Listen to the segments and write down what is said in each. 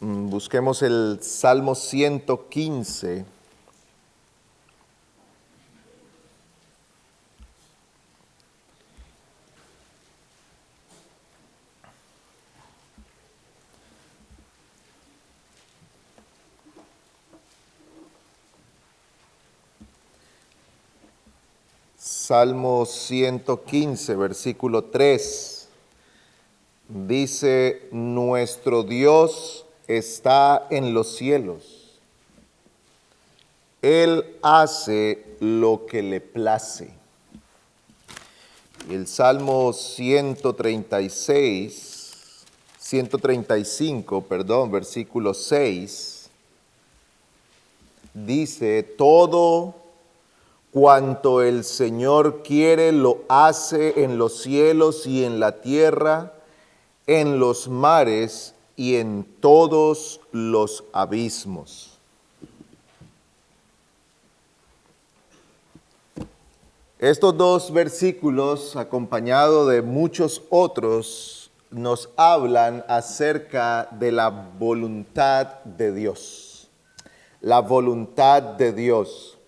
Busquemos el Salmo 115. Salmo 115, versículo 3. Dice, nuestro Dios está en los cielos. Él hace lo que le place. Y el Salmo 135, versículo 6, dice, todo cuanto el Señor quiere lo hace en los cielos y en la tierra, en los mares y en todos los abismos. Estos dos versículos, acompañados de muchos otros, nos hablan acerca de la voluntad de Dios. La voluntad de Dios.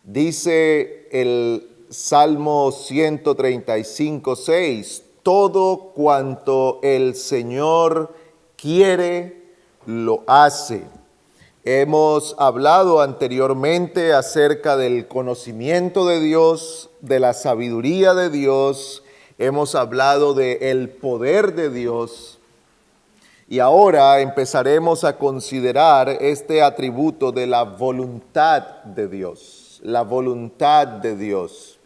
Dice el Salmo 135, 6, todo cuanto el Señor quiere, lo hace. Hemos hablado anteriormente acerca del conocimiento de Dios, de la sabiduría de Dios, hemos hablado del poder de Dios, y ahora empezaremos a considerar este atributo de la voluntad de Dios, la voluntad de Dios.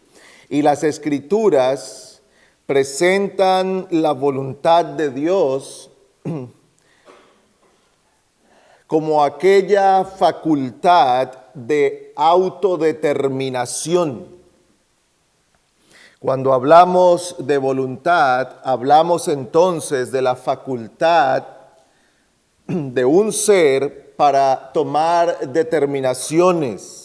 Y las Escrituras presentan la voluntad de Dios como aquella facultad de autodeterminación. Cuando hablamos de voluntad, hablamos entonces de la facultad de un ser para tomar determinaciones.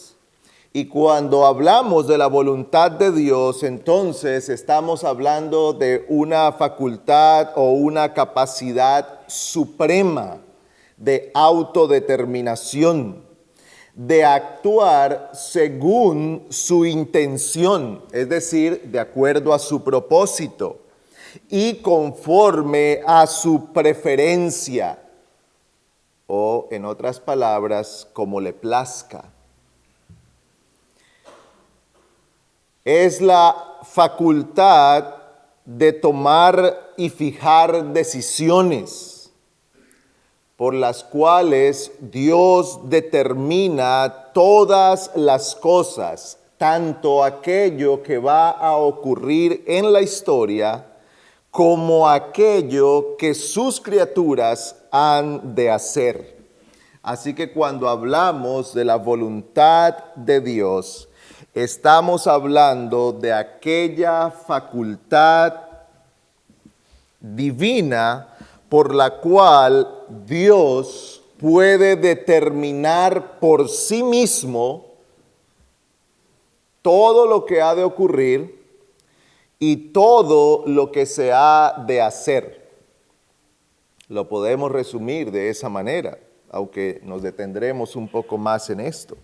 Y cuando hablamos de la voluntad de Dios, entonces estamos hablando de una facultad o una capacidad suprema de autodeterminación, de actuar según su intención, es decir, de acuerdo a su propósito y conforme a su preferencia, o en otras palabras, como le plazca. Es la facultad de tomar y fijar decisiones por las cuales Dios determina todas las cosas, tanto aquello que va a ocurrir en la historia, como aquello que sus criaturas han de hacer. Así que cuando hablamos de la voluntad de Dios, estamos hablando de aquella facultad divina por la cual Dios puede determinar por sí mismo todo lo que ha de ocurrir y todo lo que se ha de hacer. Lo podemos resumir de esa manera, aunque nos detendremos un poco más en esto.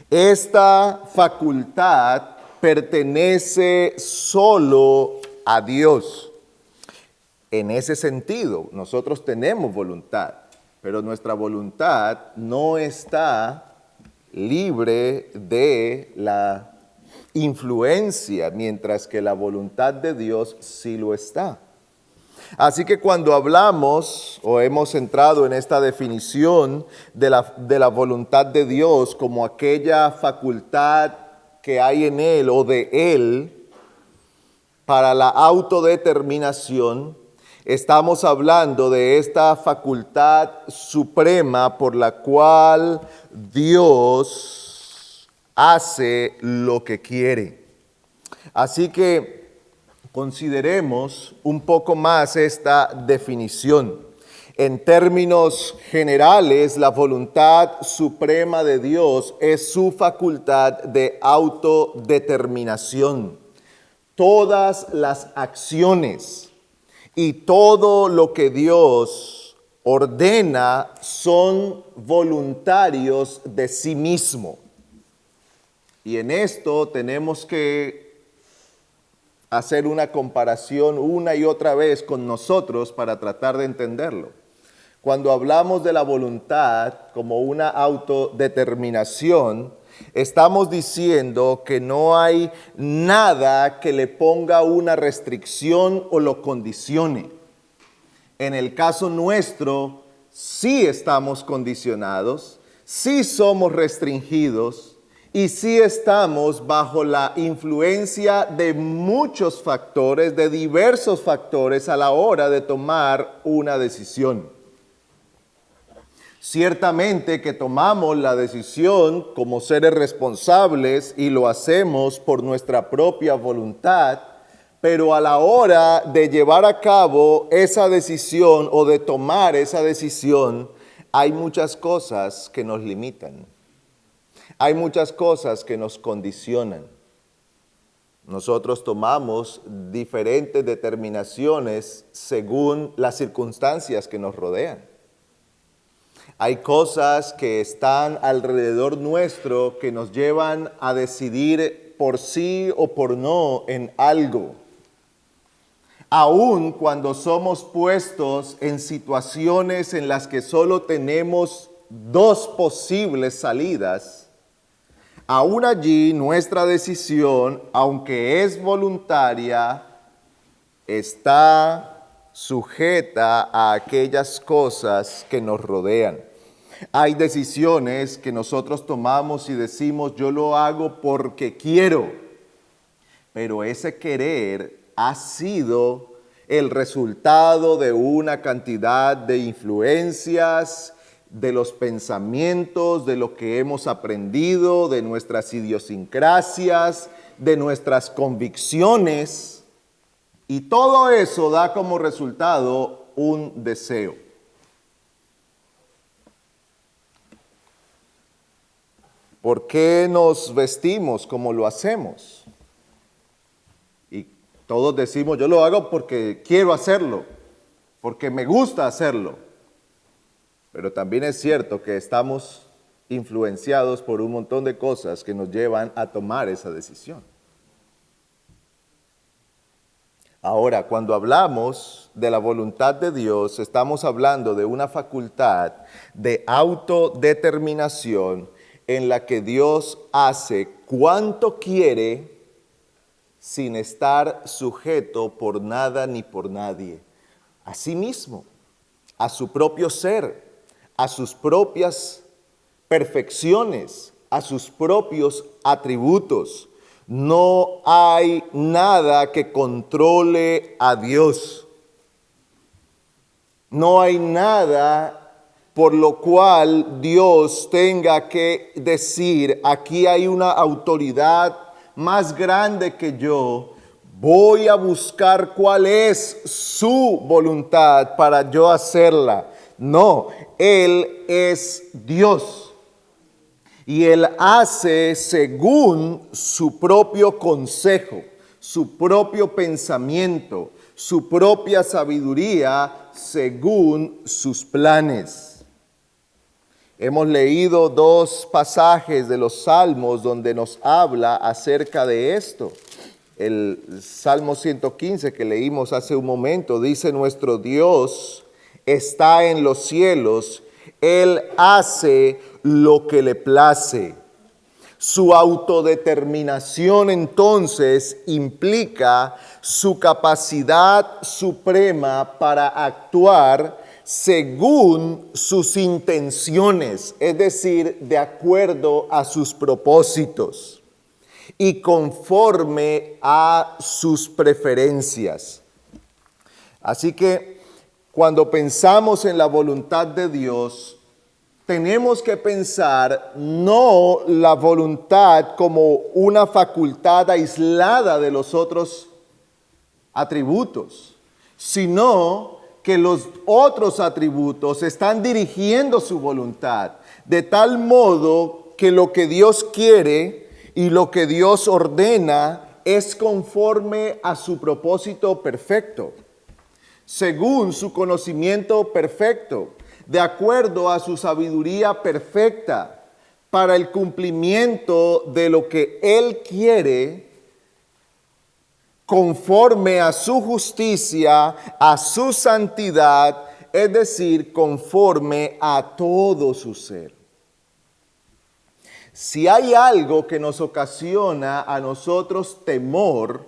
Esta facultad pertenece solo a Dios. En ese sentido, nosotros tenemos voluntad, pero nuestra voluntad no está libre de la influencia, mientras que la voluntad de Dios sí lo está. Así que cuando hablamos o hemos entrado en esta definición de la voluntad de Dios como aquella facultad que hay en Él o de Él para la autodeterminación, estamos hablando de esta facultad suprema por la cual Dios hace lo que quiere. Así que consideremos un poco más esta definición. En términos generales, la voluntad suprema de Dios es su facultad de autodeterminación. Todas las acciones y todo lo que Dios ordena son voluntarios de sí mismo. Y en esto tenemos que hacer una comparación una y otra vez con nosotros para tratar de entenderlo. Cuando hablamos de la voluntad como una autodeterminación, estamos diciendo que no hay nada que le ponga una restricción o lo condicione. En el caso nuestro, sí estamos condicionados, sí somos restringidos y sí estamos bajo la influencia de muchos factores, de diversos factores a la hora de tomar una decisión. Ciertamente que tomamos la decisión como seres responsables y lo hacemos por nuestra propia voluntad, pero a la hora de llevar a cabo esa decisión o de tomar esa decisión, hay muchas cosas que nos limitan. Hay muchas cosas que nos condicionan. Nosotros tomamos diferentes determinaciones según las circunstancias que nos rodean. Hay cosas que están alrededor nuestro que nos llevan a decidir por sí o por no en algo. Aun cuando somos puestos en situaciones en las que solo tenemos dos posibles salidas, aún allí nuestra decisión, aunque es voluntaria, está sujeta a aquellas cosas que nos rodean. Hay decisiones que nosotros tomamos y decimos, yo lo hago porque quiero, pero ese querer ha sido el resultado de una cantidad de influencias, de los pensamientos, de lo que hemos aprendido, de nuestras idiosincrasias, de nuestras convicciones, y todo eso da como resultado un deseo. ¿Por qué nos vestimos como lo hacemos? Y todos decimos, yo lo hago porque quiero hacerlo, porque me gusta hacerlo. Pero también es cierto que estamos influenciados por un montón de cosas que nos llevan a tomar esa decisión. Ahora, cuando hablamos de la voluntad de Dios, estamos hablando de una facultad de autodeterminación en la que Dios hace cuanto quiere sin estar sujeto por nada ni por nadie. A sí mismo, a su propio ser, a sus propias perfecciones, a sus propios atributos. No hay nada que controle a Dios. No hay nada por lo cual Dios tenga que decir, aquí hay una autoridad más grande que yo, voy a buscar cuál es su voluntad para yo hacerla. No, Él es Dios y Él hace según su propio consejo, su propio pensamiento, su propia sabiduría, según sus planes. Hemos leído dos pasajes de los Salmos donde nos habla acerca de esto. El Salmo 115 que leímos hace un momento dice, nuestro Dios está en los cielos, Él hace lo que le place. Su autodeterminación entonces implica su capacidad suprema para actuar según sus intenciones, es decir, de acuerdo a sus propósitos y conforme a sus preferencias. Así que cuando pensamos en la voluntad de Dios, tenemos que pensar no la voluntad como una facultad aislada de los otros atributos, sino que los otros atributos están dirigiendo su voluntad, de tal modo que lo que Dios quiere y lo que Dios ordena es conforme a su propósito perfecto. según su conocimiento perfecto, de acuerdo a su sabiduría perfecta, para el cumplimiento de lo que Él quiere, conforme a su justicia, a su santidad, es decir, conforme a todo su ser. Si hay algo que nos ocasiona a nosotros temor,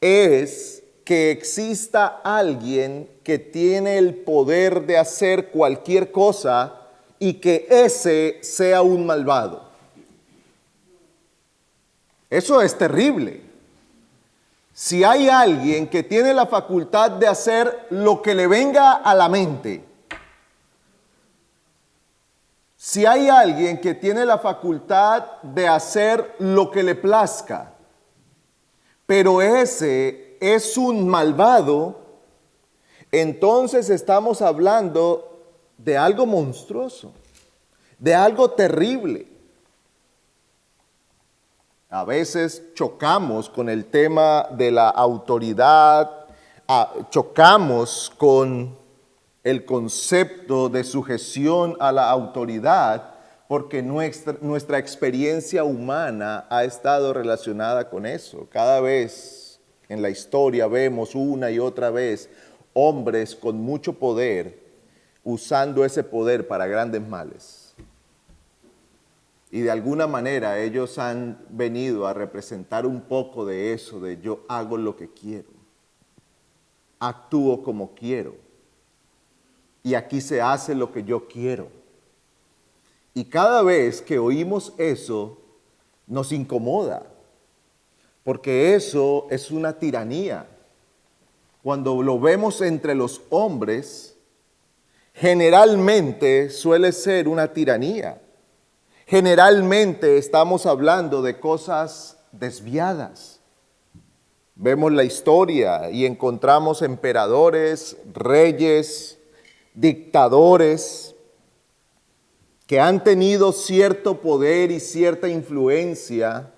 es que exista alguien que tiene el poder de hacer cualquier cosa y que ese sea un malvado. Eso es terrible. Si hay alguien que tiene la facultad de hacer lo que le venga a la mente, si hay alguien que tiene la facultad de hacer lo que le plazca, pero ese es un malvado, entonces estamos hablando de algo monstruoso, de algo terrible. A veces chocamos con el tema de la autoridad, chocamos con el concepto de sujeción a la autoridad, porque nuestra experiencia humana ha estado relacionada con eso. Cada vez en la historia vemos una y otra vez hombres con mucho poder usando ese poder para grandes males. Y de alguna manera ellos han venido a representar un poco de eso, de yo hago lo que quiero, actúo como quiero, y aquí se hace lo que yo quiero. Y cada vez que oímos eso, nos incomoda, porque eso es una tiranía. Cuando lo vemos entre los hombres, generalmente suele ser una tiranía. Generalmente estamos hablando de cosas desviadas. Vemos la historia y encontramos emperadores, reyes, dictadores que han tenido cierto poder y cierta influencia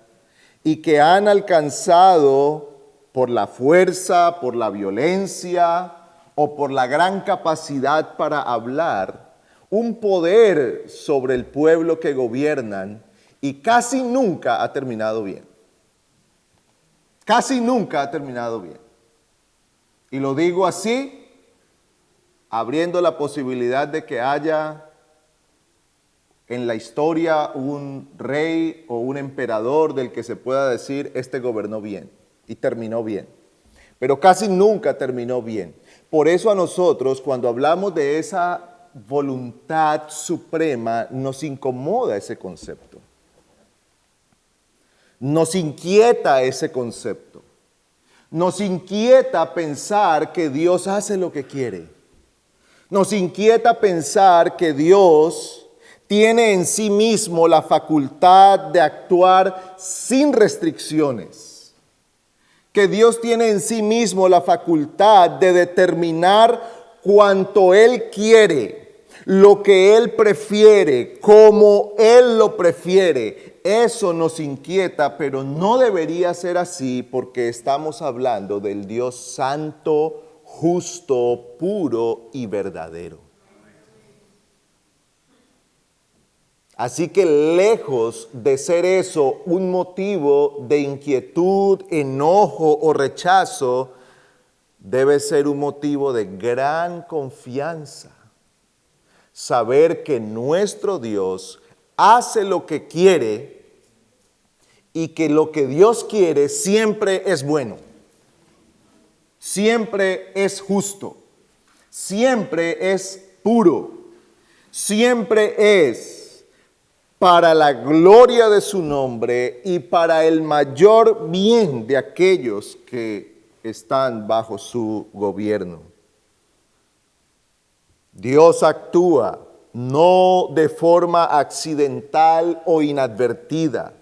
y que han alcanzado por la fuerza, por la violencia o por la gran capacidad para hablar, un poder sobre el pueblo que gobiernan y casi nunca ha terminado bien. Casi nunca ha terminado bien. Y lo digo así, abriendo la posibilidad de que haya en la historia un rey o un emperador del que se pueda decir, este gobernó bien y terminó bien. Pero casi nunca terminó bien. Por eso a nosotros, cuando hablamos de esa voluntad suprema, nos incomoda ese concepto. Nos inquieta ese concepto. Nos inquieta pensar que Dios hace lo que quiere. Nos inquieta pensar que Dios tiene en sí mismo la facultad de actuar sin restricciones. Que Dios tiene en sí mismo la facultad de determinar cuanto Él quiere, lo que Él prefiere, como Él lo prefiere. Eso nos inquieta, pero no debería ser así porque estamos hablando del Dios santo, justo, puro y verdadero. Así que lejos de ser eso un motivo de inquietud, enojo o rechazo, debe ser un motivo de gran confianza. Saber que nuestro Dios hace lo que quiere y que lo que Dios quiere siempre es bueno, siempre es justo, siempre es puro, siempre es para la gloria de su nombre y para el mayor bien de aquellos que están bajo su gobierno. Dios actúa no de forma accidental o inadvertida.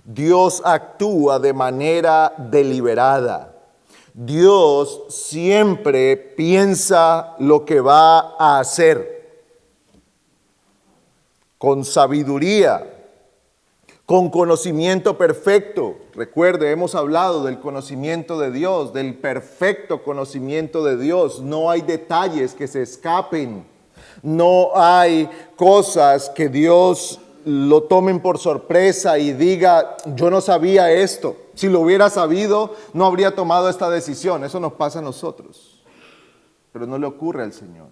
Dios actúa de manera deliberada. Dios siempre piensa lo que va a hacer. Con sabiduría, con conocimiento perfecto. Recuerde, hemos hablado del conocimiento de Dios, del perfecto conocimiento de Dios. No hay detalles que se escapen. No hay cosas que Dios lo tomen por sorpresa y diga, yo no sabía esto. Si lo hubiera sabido, no habría tomado esta decisión. Eso nos pasa a nosotros. Pero no le ocurre al Señor.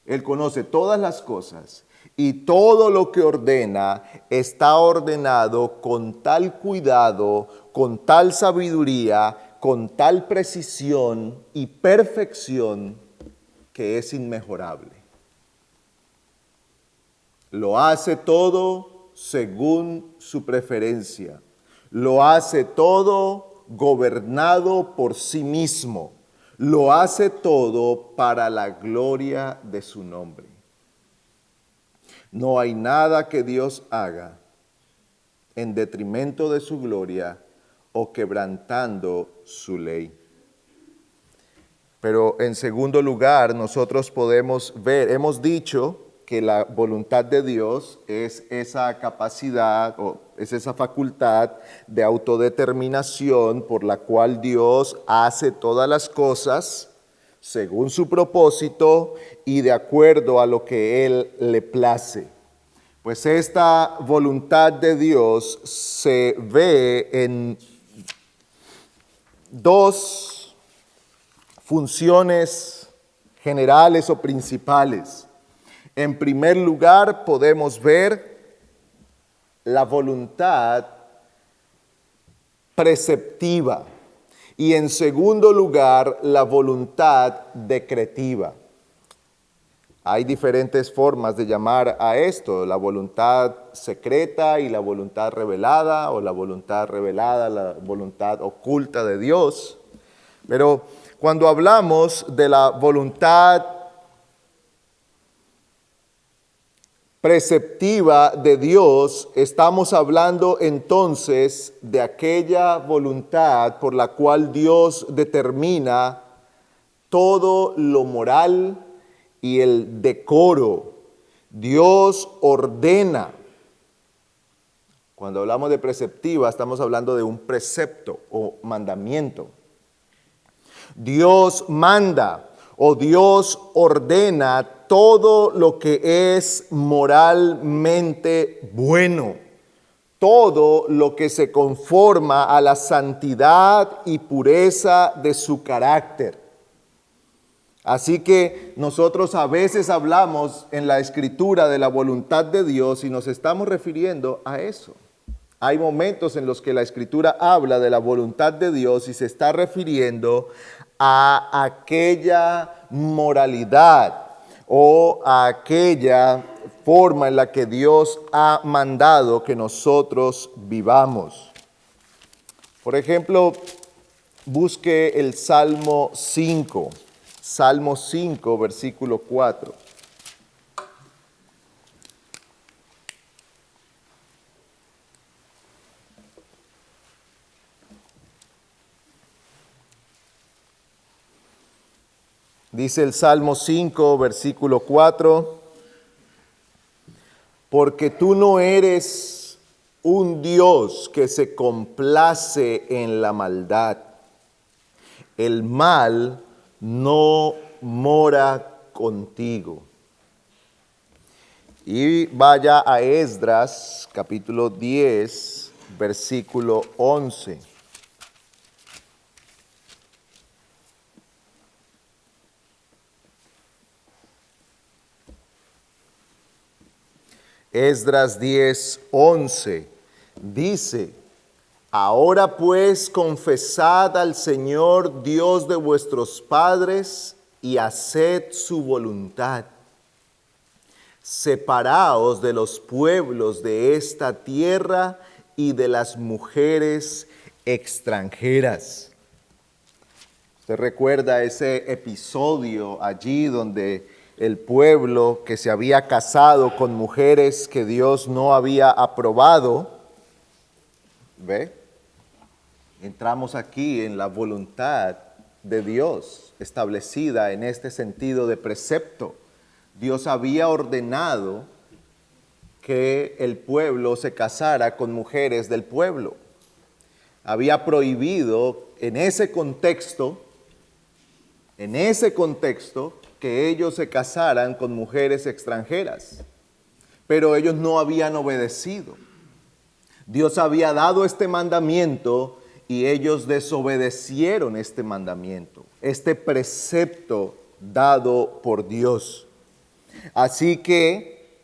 Él conoce todas las cosas y todo lo que ordena está ordenado con tal cuidado, con tal sabiduría, con tal precisión y perfección que es inmejorable. Lo hace todo según su preferencia. Lo hace todo gobernado por sí mismo. Lo hace todo para la gloria de su nombre. No hay nada que Dios haga en detrimento de su gloria o quebrantando su ley. Pero en segundo lugar, nosotros podemos ver, hemos dicho que la voluntad de Dios es esa capacidad o es esa facultad de autodeterminación por la cual Dios hace todas las cosas según su propósito y de acuerdo a lo que Él le place. Pues esta voluntad de Dios se ve en dos funciones generales o principales. En primer lugar, podemos ver la voluntad preceptiva y en segundo lugar, la voluntad decretiva. Hay diferentes formas de llamar a esto, la voluntad secreta y la voluntad revelada, o la voluntad revelada, la voluntad oculta de Dios. Pero cuando hablamos de la voluntad preceptiva de Dios, estamos hablando entonces de aquella voluntad por la cual Dios determina todo lo moral y el decoro. Dios ordena. Cuando hablamos de preceptiva, estamos hablando de un precepto o mandamiento. Dios manda o Dios ordena todo lo que es moralmente bueno, todo lo que se conforma a la santidad y pureza de su carácter. Así que nosotros a veces hablamos en la Escritura de la voluntad de Dios y nos estamos refiriendo a eso. Hay momentos en los que la Escritura habla de la voluntad de Dios y se está refiriendo a aquella moralidad o a aquella forma en la que Dios ha mandado que nosotros vivamos. Por ejemplo, busque el Salmo 5. Salmo 5, versículo 4. Dice el Salmo 5, versículo 4, porque tú no eres un Dios que se complace en la maldad. El mal no mora contigo. Y vaya a Esdras, capítulo 10, versículo 11. Esdras 10, 11 dice: ahora pues confesad al Señor Dios de vuestros padres y haced su voluntad. Separaos de los pueblos de esta tierra y de las mujeres extranjeras. ¿Usted recuerda ese episodio allí donde el pueblo que se había casado con mujeres que Dios no había aprobado? ¿Ve? Entramos aquí en la voluntad de Dios, establecida en este sentido de precepto. Dios había ordenado que el pueblo se casara con mujeres del pueblo. Había prohibido en ese contexto, que ellos se casaran con mujeres extranjeras. Pero ellos no habían obedecido. Dios había dado este mandamiento y ellos desobedecieron este mandamiento, este precepto dado por Dios. Así que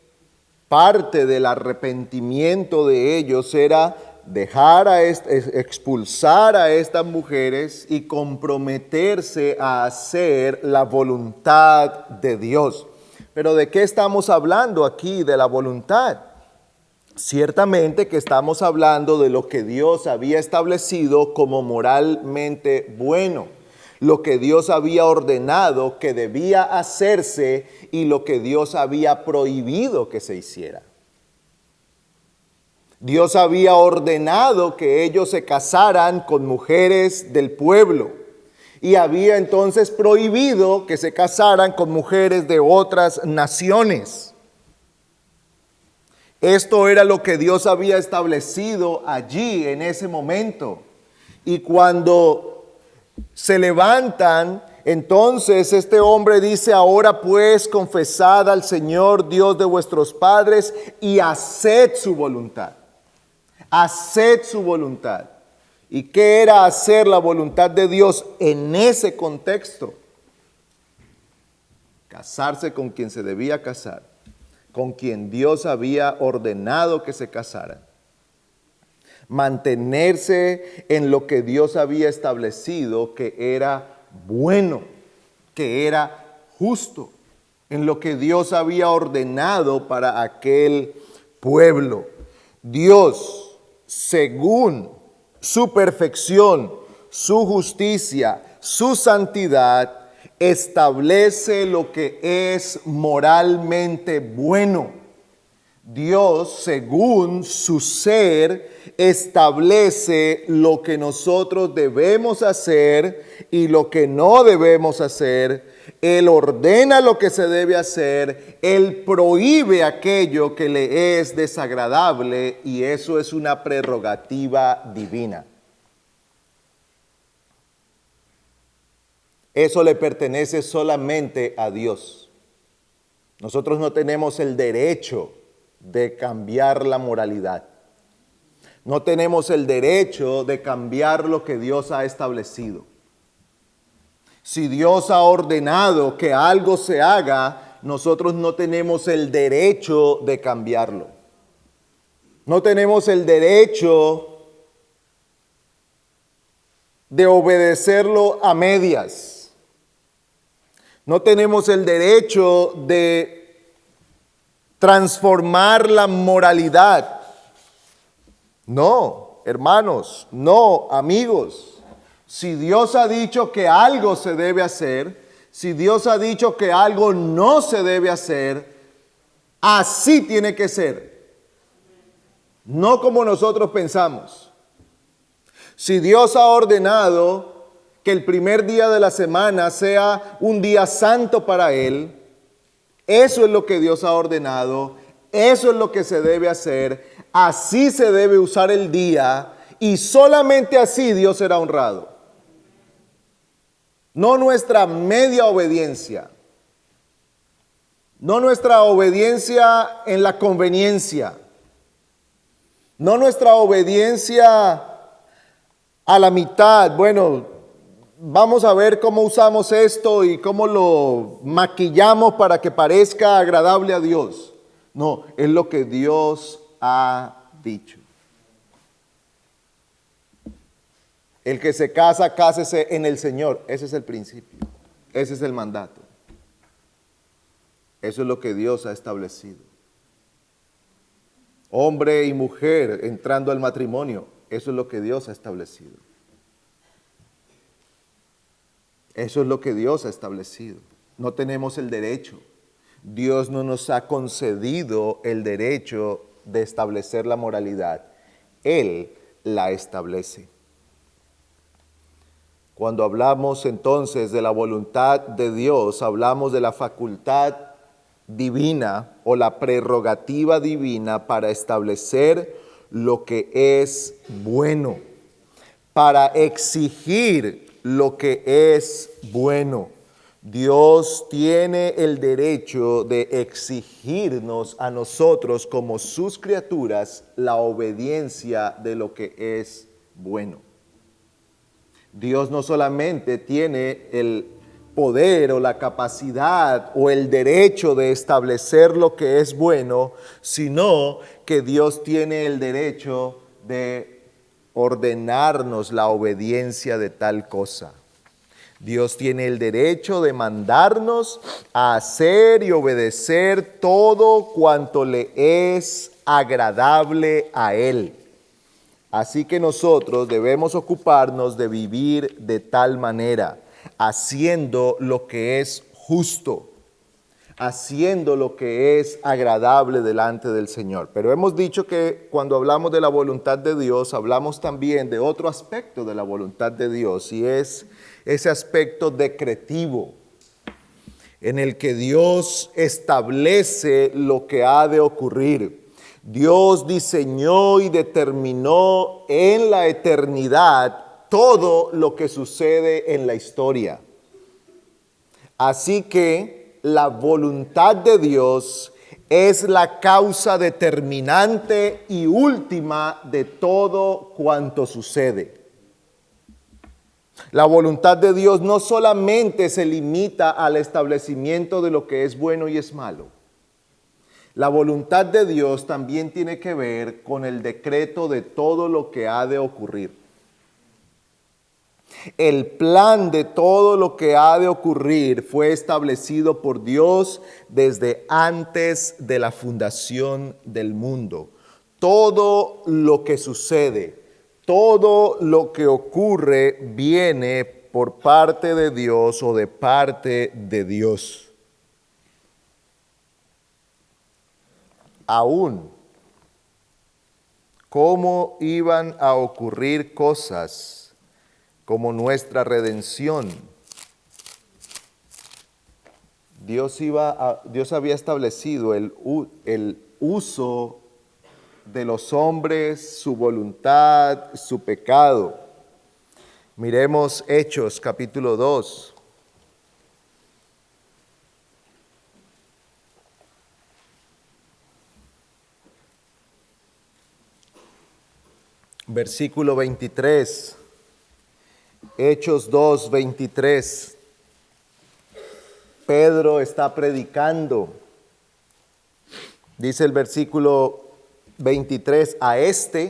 parte del arrepentimiento de ellos era expulsar a estas mujeres y comprometerse a hacer la voluntad de Dios. Pero ¿de qué estamos hablando aquí de la voluntad? Ciertamente que estamos hablando de lo que Dios había establecido como moralmente bueno, lo que Dios había ordenado que debía hacerse y lo que Dios había prohibido que se hiciera. Dios había ordenado que ellos se casaran con mujeres del pueblo y había entonces prohibido que se casaran con mujeres de otras naciones. Esto era lo que Dios había establecido allí en ese momento. Y cuando se levantan, entonces este hombre dice: ahora pues confesad al Señor Dios de vuestros padres y haced su voluntad. Haced su voluntad. ¿Y qué era hacer la voluntad de Dios en ese contexto? Casarse con quien se debía casar, con quien Dios había ordenado que se casaran. Mantenerse en lo que Dios había establecido que era bueno, que era justo, en lo que Dios había ordenado para aquel pueblo. Dios, según su perfección, su justicia, su santidad, establece lo que es moralmente bueno. Dios, según su ser, establece lo que nosotros debemos hacer y lo que no debemos hacer. Él ordena lo que se debe hacer, Él prohíbe aquello que le es desagradable, y eso es una prerrogativa divina. Eso le pertenece solamente a Dios. Nosotros no tenemos el derecho de cambiar la moralidad. No tenemos el derecho de cambiar lo que Dios ha establecido. Si Dios ha ordenado que algo se haga, nosotros no tenemos el derecho de cambiarlo. No tenemos el derecho de obedecerlo a medias. No tenemos el derecho de transformar la moralidad. No, hermanos, no, amigos. Si Dios ha dicho que algo se debe hacer, si Dios ha dicho que algo no se debe hacer, así tiene que ser. No como nosotros pensamos. Si Dios ha ordenado que el primer día de la semana sea un día santo para Él, eso es lo que Dios ha ordenado, eso es lo que se debe hacer, así se debe usar el día y solamente así Dios será honrado. No nuestra media obediencia, no nuestra obediencia en la conveniencia, no nuestra obediencia a la mitad. Bueno, vamos a ver cómo usamos esto y cómo lo maquillamos para que parezca agradable a Dios. No, es lo que Dios ha dicho. El que se casa, cásese en el Señor. Ese es el principio. Ese es el mandato. Eso es lo que Dios ha establecido. Hombre y mujer entrando al matrimonio. Eso es lo que Dios ha establecido. Eso es lo que Dios ha establecido. No tenemos el derecho. Dios no nos ha concedido el derecho de establecer la moralidad. Él la establece. Cuando hablamos entonces de la voluntad de Dios, hablamos de la facultad divina o la prerrogativa divina para establecer lo que es bueno, para exigir lo que es bueno. Dios tiene el derecho de exigirnos a nosotros como sus criaturas la obediencia de lo que es bueno. Dios no solamente tiene el poder o la capacidad o el derecho de establecer lo que es bueno, sino que Dios tiene el derecho de ordenarnos la obediencia de tal cosa. Dios tiene el derecho de mandarnos a hacer y obedecer todo cuanto le es agradable a Él. Así que nosotros debemos ocuparnos de vivir de tal manera, haciendo lo que es justo, haciendo lo que es agradable delante del Señor. Pero hemos dicho que cuando hablamos de la voluntad de Dios, hablamos también de otro aspecto de la voluntad de Dios, y es ese aspecto decretivo, en el que Dios establece lo que ha de ocurrir. Dios diseñó y determinó en la eternidad todo lo que sucede en la historia. Así que la voluntad de Dios es la causa determinante y última de todo cuanto sucede. La voluntad de Dios no solamente se limita al establecimiento de lo que es bueno y es malo. La voluntad de Dios también tiene que ver con el decreto de todo lo que ha de ocurrir. El plan de todo lo que ha de ocurrir fue establecido por Dios desde antes de la fundación del mundo. Todo lo que sucede, todo lo que ocurre viene por parte de Dios o de parte de Dios. Aún, ¿cómo iban a ocurrir cosas como nuestra redención? Dios había establecido el uso de los hombres, su voluntad, su pecado. Miremos Hechos capítulo 2. Versículo 23. Hechos 2, 23. Pedro está predicando. Dice el versículo 23,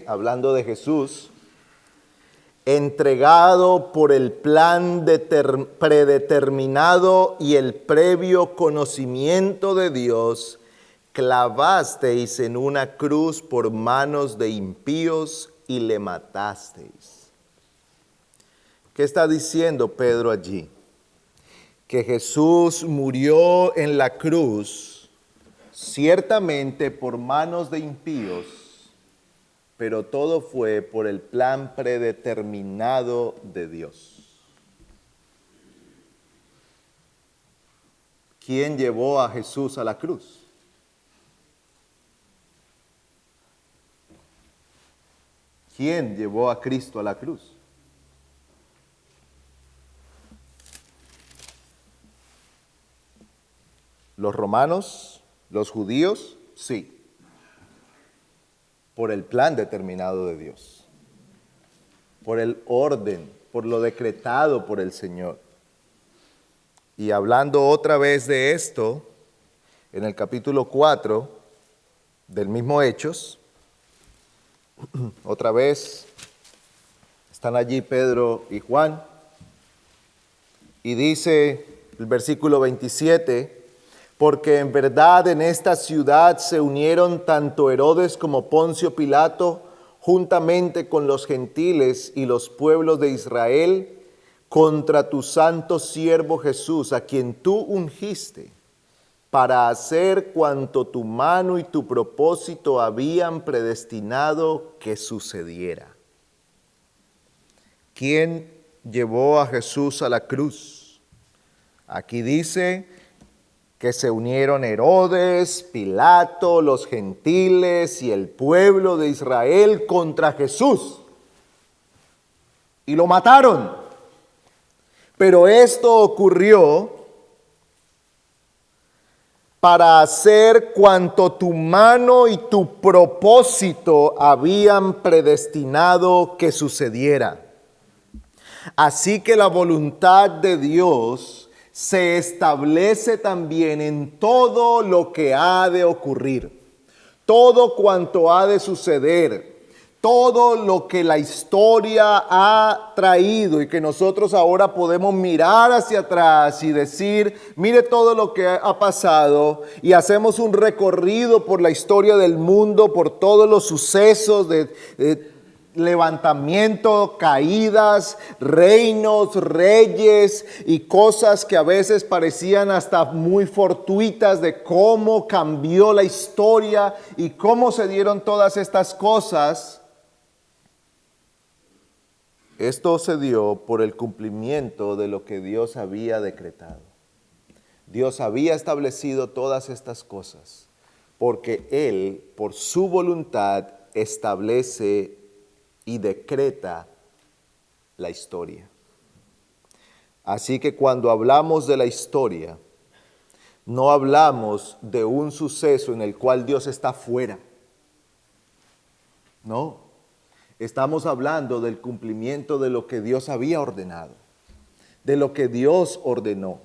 hablando de Jesús, entregado por el plan predeterminado y el previo conocimiento de Dios, clavasteis en una cruz por manos de impíos y le matasteis. ¿Qué está diciendo Pedro allí? Que Jesús murió en la cruz, ciertamente por manos de impíos, pero todo fue por el plan predeterminado de Dios. ¿Quién llevó a Jesús a la cruz? ¿Quién llevó a Cristo a la cruz? ¿Los romanos? ¿Los judíos? Sí. Por el plan determinado de Dios. Por el orden, por lo decretado por el Señor. Y hablando otra vez de esto, en el capítulo 4 del mismo Hechos, otra vez están allí Pedro y Juan, y dice el versículo 27, porque en verdad en esta ciudad se unieron tanto Herodes como Poncio Pilato, juntamente con los gentiles y los pueblos de Israel, contra tu santo siervo Jesús, a quien tú ungiste, para hacer cuanto tu mano y tu propósito habían predestinado que sucediera. ¿Quién llevó a Jesús a la cruz? Aquí dice que se unieron Herodes, Pilato, los gentiles y el pueblo de Israel contra Jesús. Y lo mataron. Pero esto ocurrió para hacer cuanto tu mano y tu propósito habían predestinado que sucediera. Así que la voluntad de Dios se establece también en todo lo que ha de ocurrir, todo cuanto ha de suceder, todo lo que la historia ha traído y que nosotros ahora podemos mirar hacia atrás y decir, mire todo lo que ha pasado, y hacemos un recorrido por la historia del mundo, por todos los sucesos de levantamiento, caídas, reinos, reyes y cosas que a veces parecían hasta muy fortuitas de cómo cambió la historia y cómo se dieron todas estas cosas. Esto se dio por el cumplimiento de lo que Dios había decretado. Dios había establecido todas estas cosas porque Él, por su voluntad, establece y decreta la historia. Así que cuando hablamos de la historia, no hablamos de un suceso en el cual Dios está fuera. No. Estamos hablando del cumplimiento de lo que Dios había ordenado, de lo que Dios ordenó.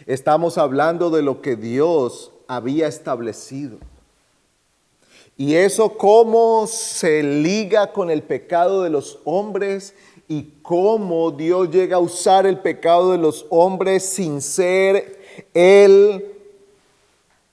Estamos hablando de lo que Dios había establecido. Y eso cómo se liga con el pecado de los hombres y cómo Dios llega a usar el pecado de los hombres sin ser el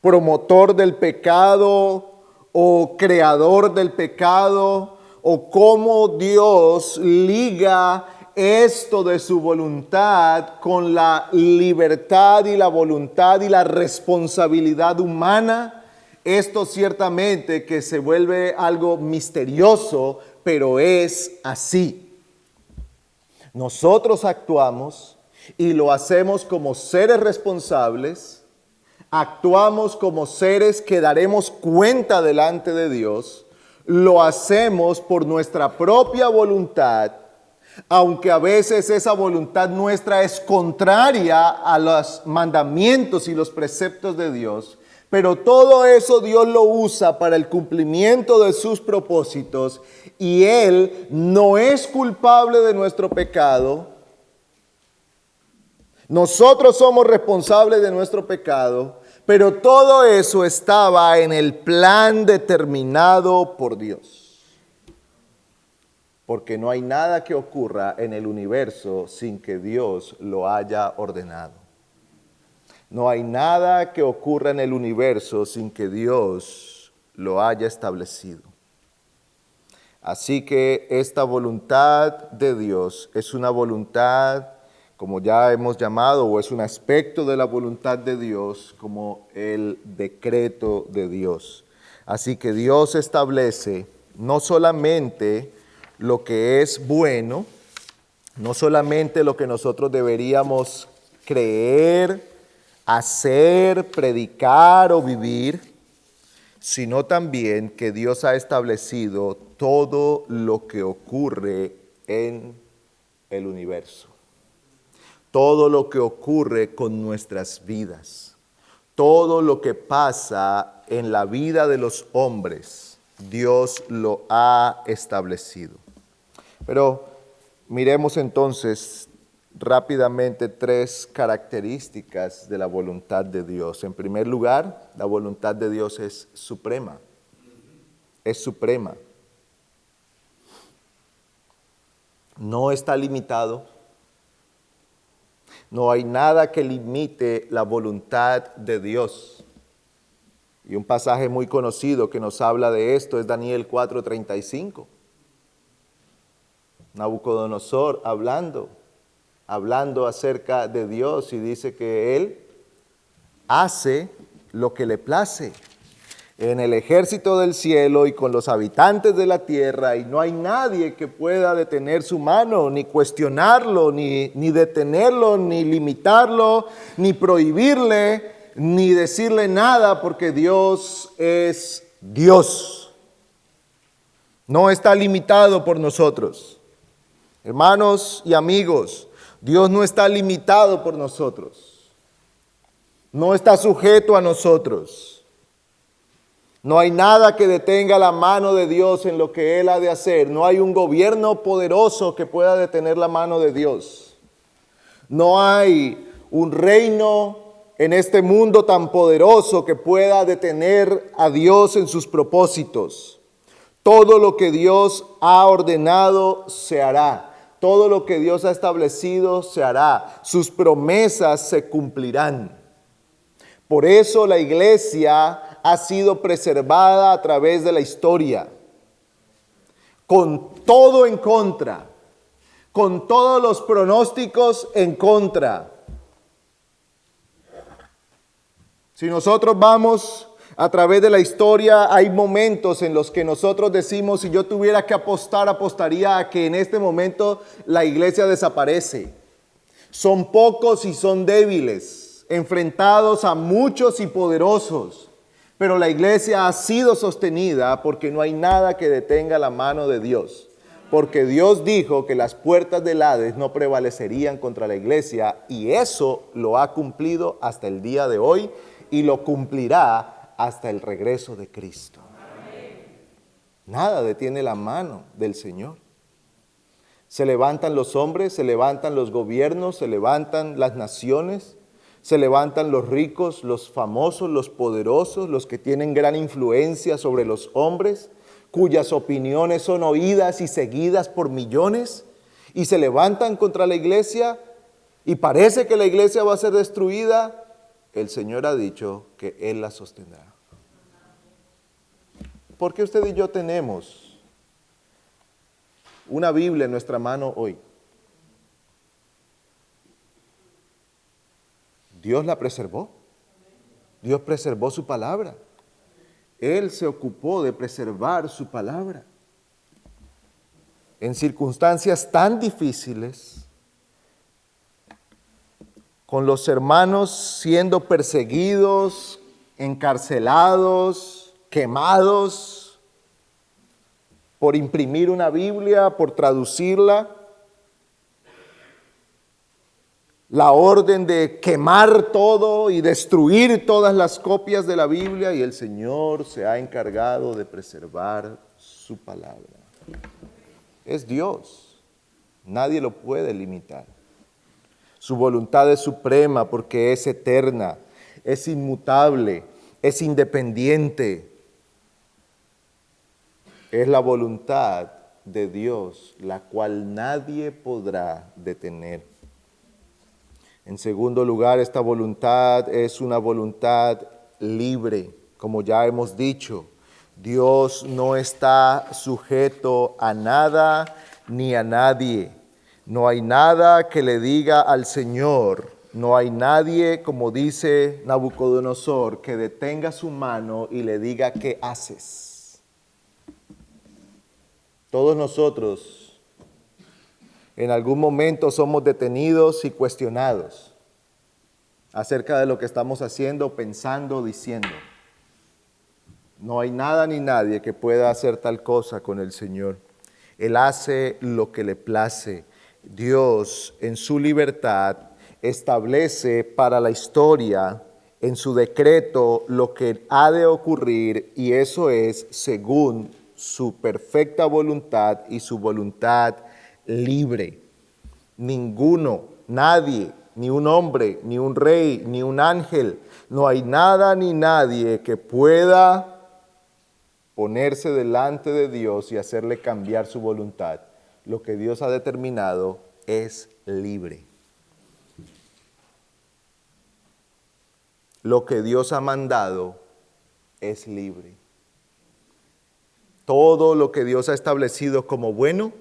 promotor del pecado o creador del pecado, o cómo Dios liga esto de su voluntad con la libertad y la voluntad y la responsabilidad humana. Esto ciertamente que se vuelve algo misterioso, pero es así. Nosotros actuamos y lo hacemos como seres responsables, actuamos como seres que daremos cuenta delante de Dios. Lo hacemos por nuestra propia voluntad, aunque a veces esa voluntad nuestra es contraria a los mandamientos y los preceptos de Dios, pero todo eso Dios lo usa para el cumplimiento de sus propósitos y Él no es culpable de nuestro pecado. Nosotros somos responsables de nuestro pecado. Pero todo eso estaba en el plan determinado por Dios. Porque no hay nada que ocurra en el universo sin que Dios lo haya ordenado. No hay nada que ocurra en el universo sin que Dios lo haya establecido. Así que esta voluntad de Dios es una voluntad, como ya hemos llamado, o es un aspecto de la voluntad de Dios, como el decreto de Dios. Así que Dios establece no solamente lo que es bueno, no solamente lo que nosotros deberíamos creer, hacer, predicar o vivir, sino también que Dios ha establecido todo lo que ocurre en el universo. Todo lo que ocurre con nuestras vidas, todo lo que pasa en la vida de los hombres, Dios lo ha establecido. Pero miremos entonces rápidamente tres características de la voluntad de Dios. En primer lugar, la voluntad de Dios es suprema. Es suprema. No está limitado. No hay nada que limite la voluntad de Dios. Y un pasaje muy conocido que nos habla de esto es Daniel 4:35. Nabucodonosor hablando acerca de Dios y dice que Él hace lo que le place en el ejército del cielo y con los habitantes de la tierra, y no hay nadie que pueda detener su mano, ni cuestionarlo, ni detenerlo, ni limitarlo, ni prohibirle, ni decirle nada porque Dios es Dios. No está limitado por nosotros. Hermanos y amigos, Dios no está limitado por nosotros. No está sujeto a nosotros. No hay nada que detenga la mano de Dios en lo que Él ha de hacer. No hay un gobierno poderoso que pueda detener la mano de Dios. No hay un reino en este mundo tan poderoso que pueda detener a Dios en sus propósitos. Todo lo que Dios ha ordenado se hará. Todo lo que Dios ha establecido se hará. Sus promesas se cumplirán. Por eso la iglesia ha sido preservada a través de la historia. Con todo en contra. Con todos los pronósticos en contra. Si nosotros vamos a través de la historia, hay momentos en los que nosotros decimos, si yo tuviera que apostar, apostaría a que en este momento la iglesia desaparece. Son pocos y son débiles, enfrentados a muchos y poderosos. Pero la iglesia ha sido sostenida porque no hay nada que detenga la mano de Dios. Porque Dios dijo que las puertas del Hades no prevalecerían contra la iglesia y eso lo ha cumplido hasta el día de hoy y lo cumplirá hasta el regreso de Cristo. Nada detiene la mano del Señor. Se levantan los hombres, se levantan los gobiernos, se levantan las naciones, se levantan los ricos, los famosos, los poderosos, los que tienen gran influencia sobre los hombres, cuyas opiniones son oídas y seguidas por millones, y se levantan contra la iglesia, y parece que la iglesia va a ser destruida. El Señor ha dicho que Él la sostendrá. ¿Por qué usted y yo tenemos una Biblia en nuestra mano hoy? Dios la preservó. Dios preservó su palabra. Él se ocupó de preservar su palabra. En circunstancias tan difíciles, con los hermanos siendo perseguidos, encarcelados, quemados, por imprimir una Biblia, por traducirla, la orden de quemar todo y destruir todas las copias de la Biblia, y el Señor se ha encargado de preservar su palabra. Es Dios, nadie lo puede limitar. Su voluntad es suprema porque es eterna, es inmutable, es independiente. Es la voluntad de Dios, la cual nadie podrá detener. En segundo lugar, esta voluntad es una voluntad libre, como ya hemos dicho. Dios no está sujeto a nada ni a nadie. No hay nada que le diga al Señor, no hay nadie, como dice Nabucodonosor, que detenga su mano y le diga, ¿qué haces? Todos nosotros en algún momento somos detenidos y cuestionados acerca de lo que estamos haciendo, pensando, diciendo. No hay nada ni nadie que pueda hacer tal cosa con el Señor. Él hace lo que le place. Dios, en su libertad, establece para la historia, en su decreto, lo que ha de ocurrir, y eso es según su perfecta voluntad y su voluntad libre. Ninguno, nadie, ni un hombre, ni un rey, ni un ángel, no hay nada ni nadie que pueda ponerse delante de Dios y hacerle cambiar su voluntad. Lo que Dios ha determinado es libre. Lo que Dios ha mandado es libre. Todo lo que Dios ha establecido como bueno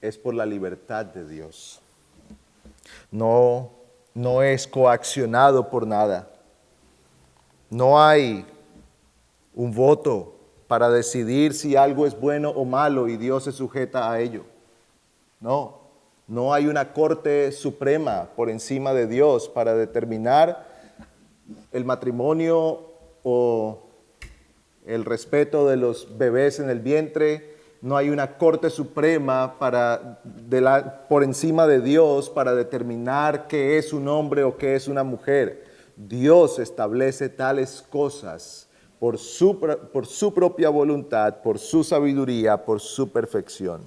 es por la libertad de Dios. No es coaccionado por nada. No hay un voto para decidir si algo es bueno o malo y Dios se sujeta a ello. No, No hay una corte suprema por encima de Dios para determinar el matrimonio o el respeto de los bebés en el vientre. No hay una corte suprema por encima de Dios para determinar qué es un hombre o qué es una mujer. Dios establece tales cosas por su propia voluntad, por su sabiduría, por su perfección.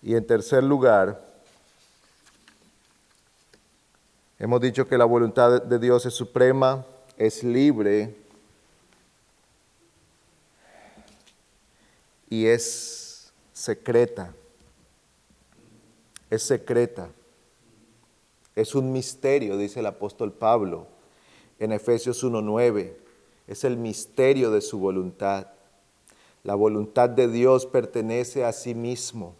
Y en tercer lugar, hemos dicho que la voluntad de Dios es suprema, es libre y es secreta. Es secreta. Es un misterio, dice el apóstol Pablo en Efesios 1:9. Es el misterio de su voluntad. La voluntad de Dios pertenece a sí mismo.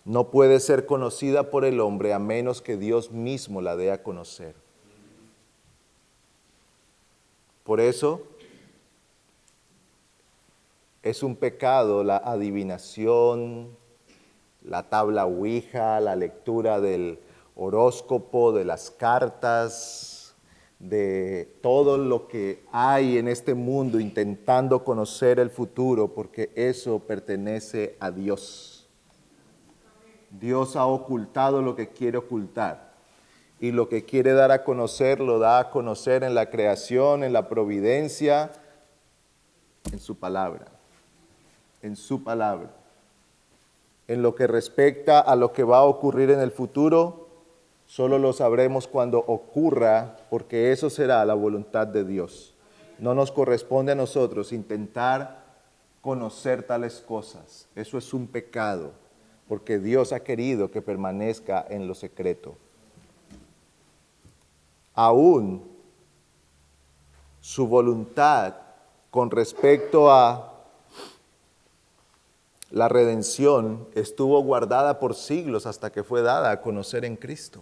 No puede ser conocida por el hombre a menos que Dios mismo la dé a conocer. Por eso es un pecado la adivinación, la tabla ouija, la lectura del horóscopo, de las cartas, de todo lo que hay en este mundo intentando conocer el futuro, porque eso pertenece a Dios. Dios ha ocultado lo que quiere ocultar y lo que quiere dar a conocer lo da a conocer en la creación, en la providencia, en su palabra. En su palabra. En lo que respecta a lo que va a ocurrir en el futuro, solo lo sabremos cuando ocurra, porque eso será la voluntad de Dios. No nos corresponde a nosotros intentar conocer tales cosas. Eso es un pecado, porque Dios ha querido que permanezca en lo secreto. Aún su voluntad con respecto a la redención estuvo guardada por siglos hasta que fue dada a conocer en Cristo.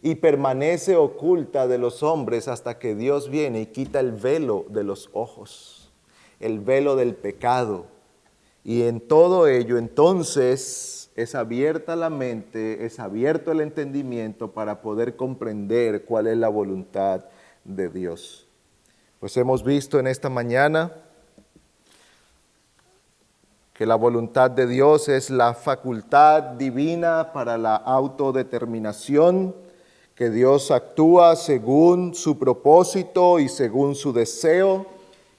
Y permanece oculta de los hombres hasta que Dios viene y quita el velo de los ojos, el velo del pecado. Y en todo ello, entonces, es abierta la mente, es abierto el entendimiento para poder comprender cuál es la voluntad de Dios. Pues hemos visto en esta mañana que la voluntad de Dios es la facultad divina para la autodeterminación, que Dios actúa según su propósito y según su deseo,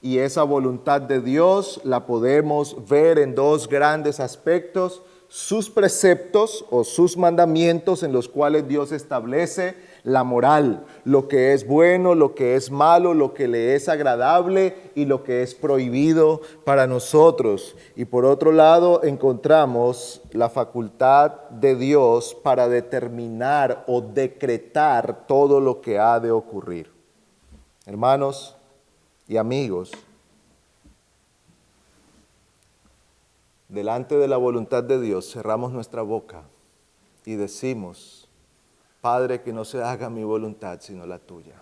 y esa voluntad de Dios la podemos ver en dos grandes aspectos: sus preceptos o sus mandamientos, en los cuales Dios establece la moral, lo que es bueno, lo que es malo, lo que le es agradable y lo que es prohibido para nosotros. Y por otro lado encontramos la facultad de Dios para determinar o decretar todo lo que ha de ocurrir. Hermanos y amigos, delante de la voluntad de Dios cerramos nuestra boca y decimos: Padre, que no se haga mi voluntad sino la tuya.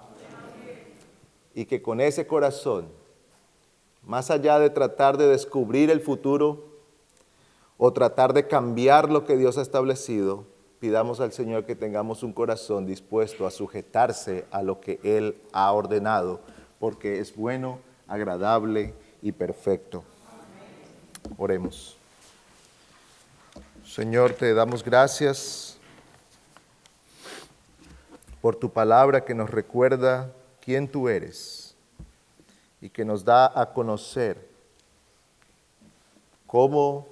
Y que con ese corazón, más allá de tratar de descubrir el futuro o tratar de cambiar lo que Dios ha establecido, pidamos al Señor que tengamos un corazón dispuesto a sujetarse a lo que Él ha ordenado, porque es bueno, agradable y perfecto. Oremos. Señor, te damos gracias por tu palabra que nos recuerda quién tú eres y que nos da a conocer cómo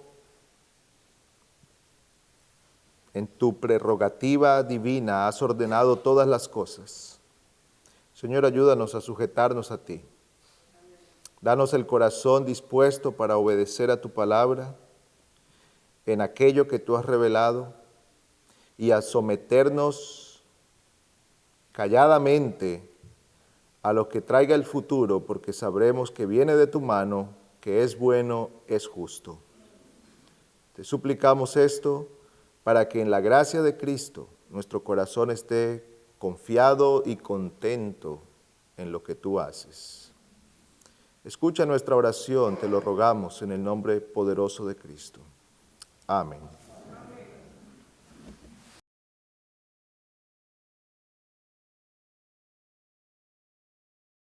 en tu prerrogativa divina has ordenado todas las cosas. Señor, ayúdanos a sujetarnos a ti. Danos el corazón dispuesto para obedecer a tu palabra en aquello que tú has revelado y a someternos calladamente a lo que traiga el futuro, porque sabremos que viene de tu mano, que es bueno, es justo. Te suplicamos esto para que en la gracia de Cristo nuestro corazón esté confiado y contento en lo que tú haces. Escucha nuestra oración, te lo rogamos en el nombre poderoso de Cristo. Amén.